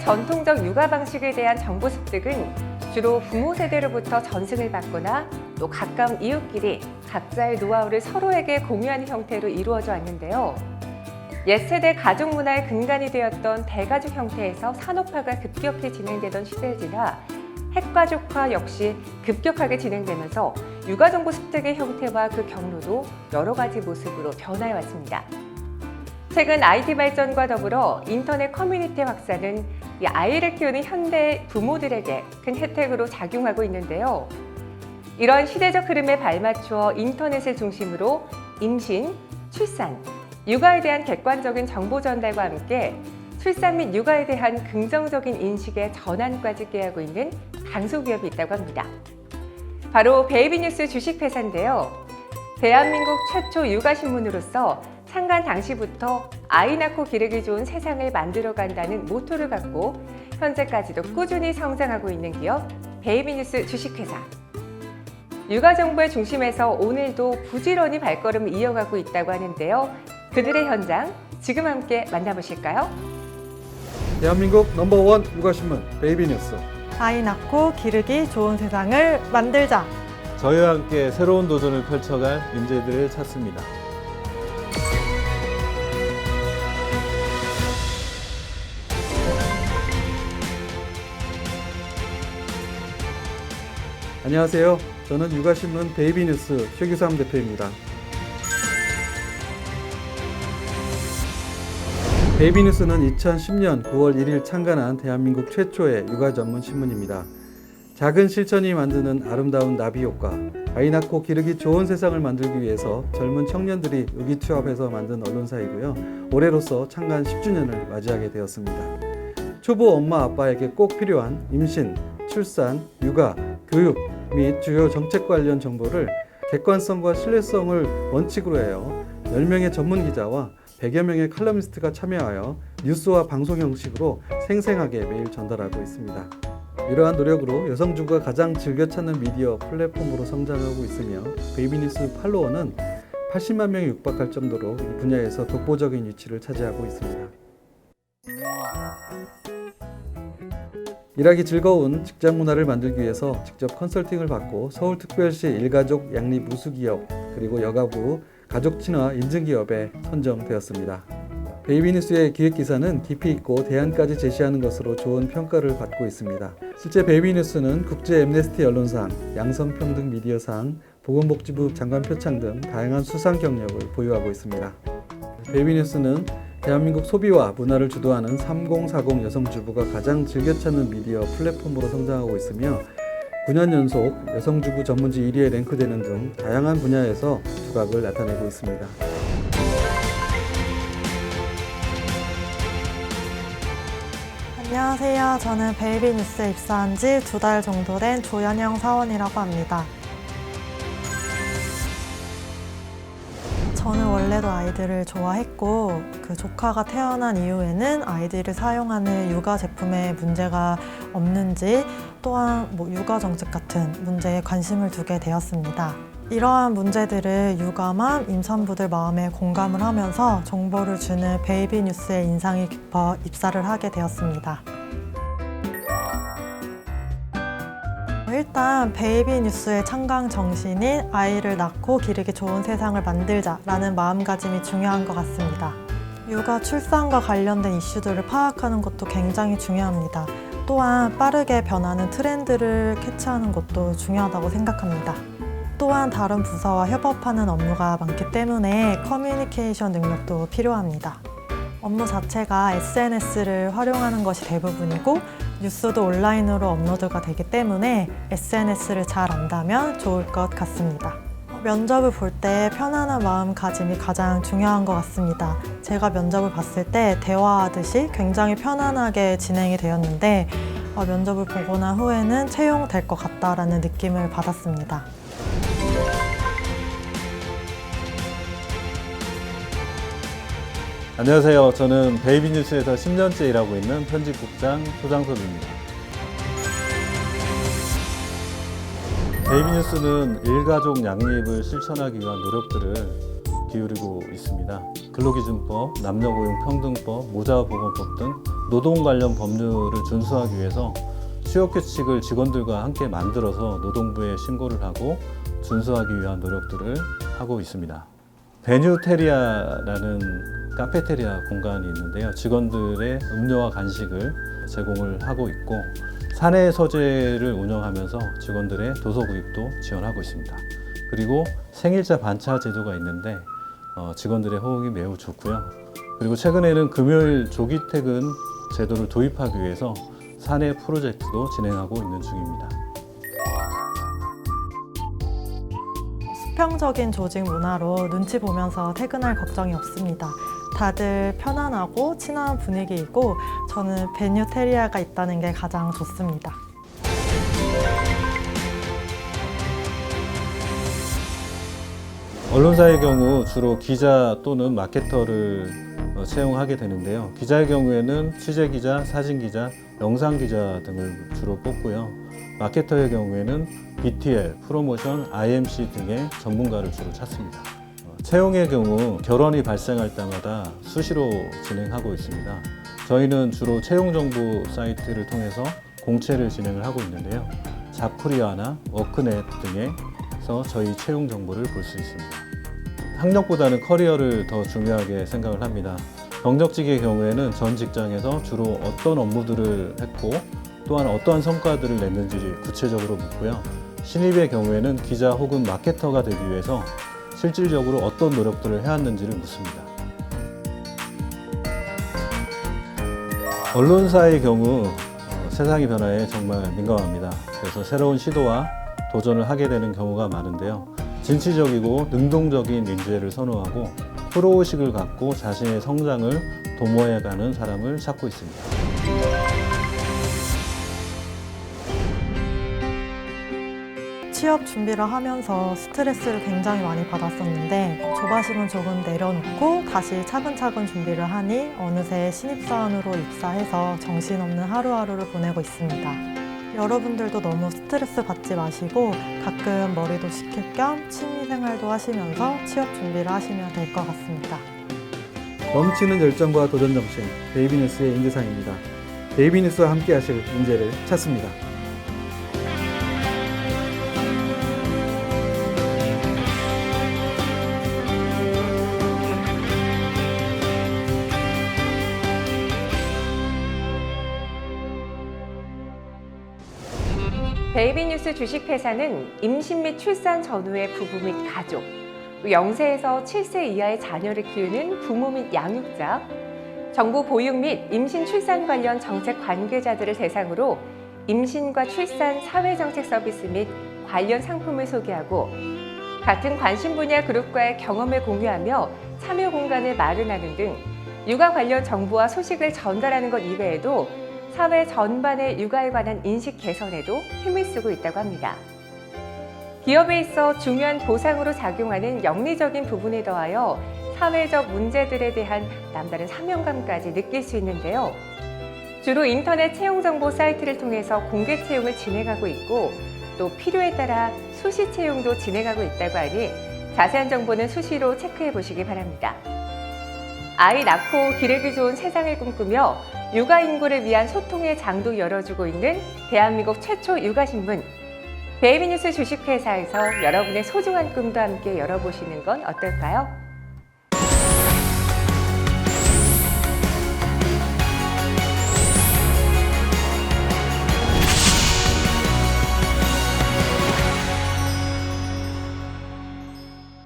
한국의 전통적 육아 방식에 대한 정보 습득은 주로 부모 세대로부터 전승을 받거나 또 가까운 이웃끼리 각자의 노하우를 서로에게 공유하는 형태로 이루어져 왔는데요. 옛 세대 가족 문화의 근간이 되었던 대가족 형태에서 산업화가 급격히 진행되던 시대를 지나 핵가족화 역시 급격하게 진행되면서 육아정보 습득의 형태와 그 경로도 여러 가지 모습으로 변화해 왔습니다. 최근 IT 발전과 더불어 인터넷 커뮤니티 확산은 이 아이를 키우는 현대 부모들에게 큰 혜택으로 작용하고 있는데요. 이런 시대적 흐름에 발맞추어 인터넷을 중심으로 임신, 출산, 육아에 대한 객관적인 정보 전달과 함께 출산 및 육아에 대한 긍정적인 인식의 전환까지 꾀하고 있는 강소기업이 있다고 합니다. 바로 베이비뉴스 주식회사인데요. 대한민국 최초 육아신문으로서 창간 당시부터 아이 낳고 기르기 좋은 세상을 만들어간다는 모토를 갖고 현재까지도 꾸준히 성장하고 있는 기업 베이비뉴스 주식회사. 육아 정보의 중심에서 오늘도 부지런히 발걸음을 이어가고 있다고 하는데요. 그들의 현장 지금 함께 만나보실까요? 대한민국 넘버원 육아신문 베이비뉴스. 아이 낳고 기르기 좋은 세상을 만들자. 저희와 함께 새로운 도전을 펼쳐갈 인재들을 찾습니다. 안녕하세요. 저는 육아신문 베이비뉴스 최규삼 대표입니다. 베이비뉴스는 2010년 9월 1일 창간한 대한민국 최초의 육아 전문 신문입니다. 작은 실천이 만드는 아름다운 나비 효과, 아이 낳고 기르기 좋은 세상을 만들기 위해서 젊은 청년들이 의기투합해서 만든 언론사이고요. 올해로서 창간 10주년을 맞이하게 되었습니다. 초보 엄마 아빠에게 꼭 필요한 임신, 출산, 육아, 교육 및 주요 정책 관련 정보를 객관성과 신뢰성을 원칙으로 해요. 10명의 전문 기자와 100여 명의 칼럼니스트가 참여하여 뉴스와 방송 형식으로 생생하게 매일 전달하고 있습니다. 이러한 노력으로 여성주부가 가장 즐겨 찾는 미디어 플랫폼으로 성장하고 있으며 베이비뉴스 팔로워는 80만 명이 육박할 정도로 이 분야에서 독보적인 위치를 차지하고 있습니다. 일하기 즐거운 직장 문화를 만들기 위해서 직접 컨설팅을 받고 서울특별시 일가족 양립 우수기업 그리고 여가부 가족친화 인증기업에 선정되었습니다. 베이비뉴스의 기획기사는 깊이 있고 대안까지 제시하는 것으로 좋은 평가를 받고 있습니다. 실제 베이비뉴스는 국제 엠네스티 언론상, 양성평등 미디어상, 보건복지부 장관 표창 등 다양한 수상 경력을 보유하고 있습니다. 베이비뉴스는 대한민국 소비와 문화를 주도하는 3040 여성주부가 가장 즐겨 찾는 미디어 플랫폼으로 성장하고 있으며 9년 연속 여성주부 전문지 1위에 랭크되는 등 다양한 분야에서 두각을 나타내고 있습니다. 안녕하세요. 저는 베이비뉴스에 입사한 지 2달 정도 된 조연영 사원이라고 합니다. 저는 원래도 아이들을 좋아했고 그 조카가 태어난 이후에는 아이들이 사용하는 육아 제품에 문제가 없는지 또한 육아 정책 같은 문제에 관심을 두게 되었습니다. 이러한 문제들을 육아맘, 임산부들 마음에 공감을 하면서 정보를 주는 베이비뉴스에 인상이 깊어 입사를 하게 되었습니다. 일단 베이비뉴스의 창강 정신인 아이를 낳고 기르기 좋은 세상을 만들자라는 마음가짐이 중요한 것 같습니다. 육아, 출산과 관련된 이슈들을 파악하는 것도 굉장히 중요합니다. 또한 빠르게 변하는 트렌드를 캐치하는 것도 중요하다고 생각합니다. 또한 다른 부서와 협업하는 업무가 많기 때문에 커뮤니케이션 능력도 필요합니다. 업무 자체가 SNS를 활용하는 것이 대부분이고 뉴스도 온라인으로 업로드가 되기 때문에 SNS를 잘 안다면 좋을 것 같습니다. 면접을 볼 때 편안한 마음가짐이 가장 중요한 것 같습니다. 제가 면접을 봤을 때 대화하듯이 굉장히 편안하게 진행이 되었는데 면접을 보고 난 후에는 채용될 것 같다라는 느낌을 받았습니다. 안녕하세요. 저는 베이비뉴스에서 10년째 일하고 있는 편집국장 소장섭입니다. 베이비뉴스는 일가족 양립을 실천하기 위한 노력들을 기울이고 있습니다. 근로기준법, 남녀고용평등법, 모자보건법 등 노동 관련 법률을 준수하기 위해서 취업규칙을 직원들과 함께 만들어서 노동부에 신고를 하고 준수하기 위한 노력들을 하고 있습니다. 베뉴테리아라는 카페테리아 공간이 있는데요. 직원들의 음료와 간식을 제공을 하고 있고 사내 서재를 운영하면서 직원들의 도서 구입도 지원하고 있습니다. 그리고 생일자 반차 제도가 있는데 직원들의 호응이 매우 좋고요. 그리고 최근에는 금요일 조기 퇴근 제도를 도입하기 위해서 사내 프로젝트도 진행하고 있는 중입니다. 수평적인 조직 문화로 눈치 보면서 퇴근할 걱정이 없습니다. 다들 편안하고 친한 분위기이고 저는 베뉴테리아가 있다는 게 가장 좋습니다. 언론사의 경우 주로 기자 또는 마케터를 채용하게 되는데요. 기자의 경우에는 취재기자, 사진기자, 영상기자 등을 주로 뽑고요. 마케터의 경우에는 BTL, 프로모션, IMC 등의 전문가를 주로 찾습니다. 채용의 경우 결혼이 발생할 때마다 수시로 진행하고 있습니다. 저희는 주로 채용 정보 사이트를 통해서 공채를 진행을 하고 있는데요. 자프리아나 워크넷 등에서 저희 채용 정보를 볼 수 있습니다. 학력보다는 커리어를 더 중요하게 생각을 합니다. 경력직의 경우에는 전 직장에서 주로 어떤 업무들을 했고 또한 어떠한 성과들을 냈는지 구체적으로 묻고요. 신입의 경우에는 기자 혹은 마케터가 되기 위해서 실질적으로 어떤 노력들을 해왔는지를 묻습니다. 언론사의 경우 세상의 변화에 정말 민감합니다. 그래서 새로운 시도와 도전을 하게 되는 경우가 많은데요. 진취적이고 능동적인 인재를 선호하고 프로의식을 갖고 자신의 성장을 도모해가는 사람을 찾고 있습니다. 취업 준비를 하면서 스트레스를 굉장히 많이 받았었는데 조바심은 조금 내려놓고 다시 차근차근 준비를 하니 어느새 신입사원으로 입사해서 정신없는 하루하루를 보내고 있습니다. 여러분들도 너무 스트레스 받지 마시고 가끔 머리도 식힐 겸 취미생활도 하시면서 취업 준비를 하시면 될 것 같습니다. 넘치는 열정과 도전 정신, 베이비뉴스의 인재상입니다. 베이비뉴스와 함께 하실 인재를 찾습니다. 베이비뉴스 주식회사는 임신 및 출산 전후의 부부 및 가족, 0세에서 7세 이하의 자녀를 키우는 부모 및 양육자, 정부 보육 및 임신 출산 관련 정책 관계자들을 대상으로 임신과 출산 사회정책 서비스 및 관련 상품을 소개하고 같은 관심 분야 그룹과의 경험을 공유하며 참여 공간을 마련하는 등 육아 관련 정보와 소식을 전달하는 것 이외에도 사회 전반의 육아에 관한 인식 개선에도 힘을 쓰고 있다고 합니다. 기업에 있어 중요한 보상으로 작용하는 영리적인 부분에 더하여 사회적 문제들에 대한 남다른 사명감까지 느낄 수 있는데요. 주로 인터넷 채용 정보 사이트를 통해서 공개 채용을 진행하고 있고 또 필요에 따라 수시 채용도 진행하고 있다고 하니 자세한 정보는 수시로 체크해 보시기 바랍니다. 아이 낳고 기르기 좋은 세상을 꿈꾸며 육아 인구를 위한 소통의 장도 열어주고 있는 대한민국 최초 육아신문 베이비뉴스 주식회사에서 여러분의 소중한 꿈도 함께 열어보시는 건 어떨까요?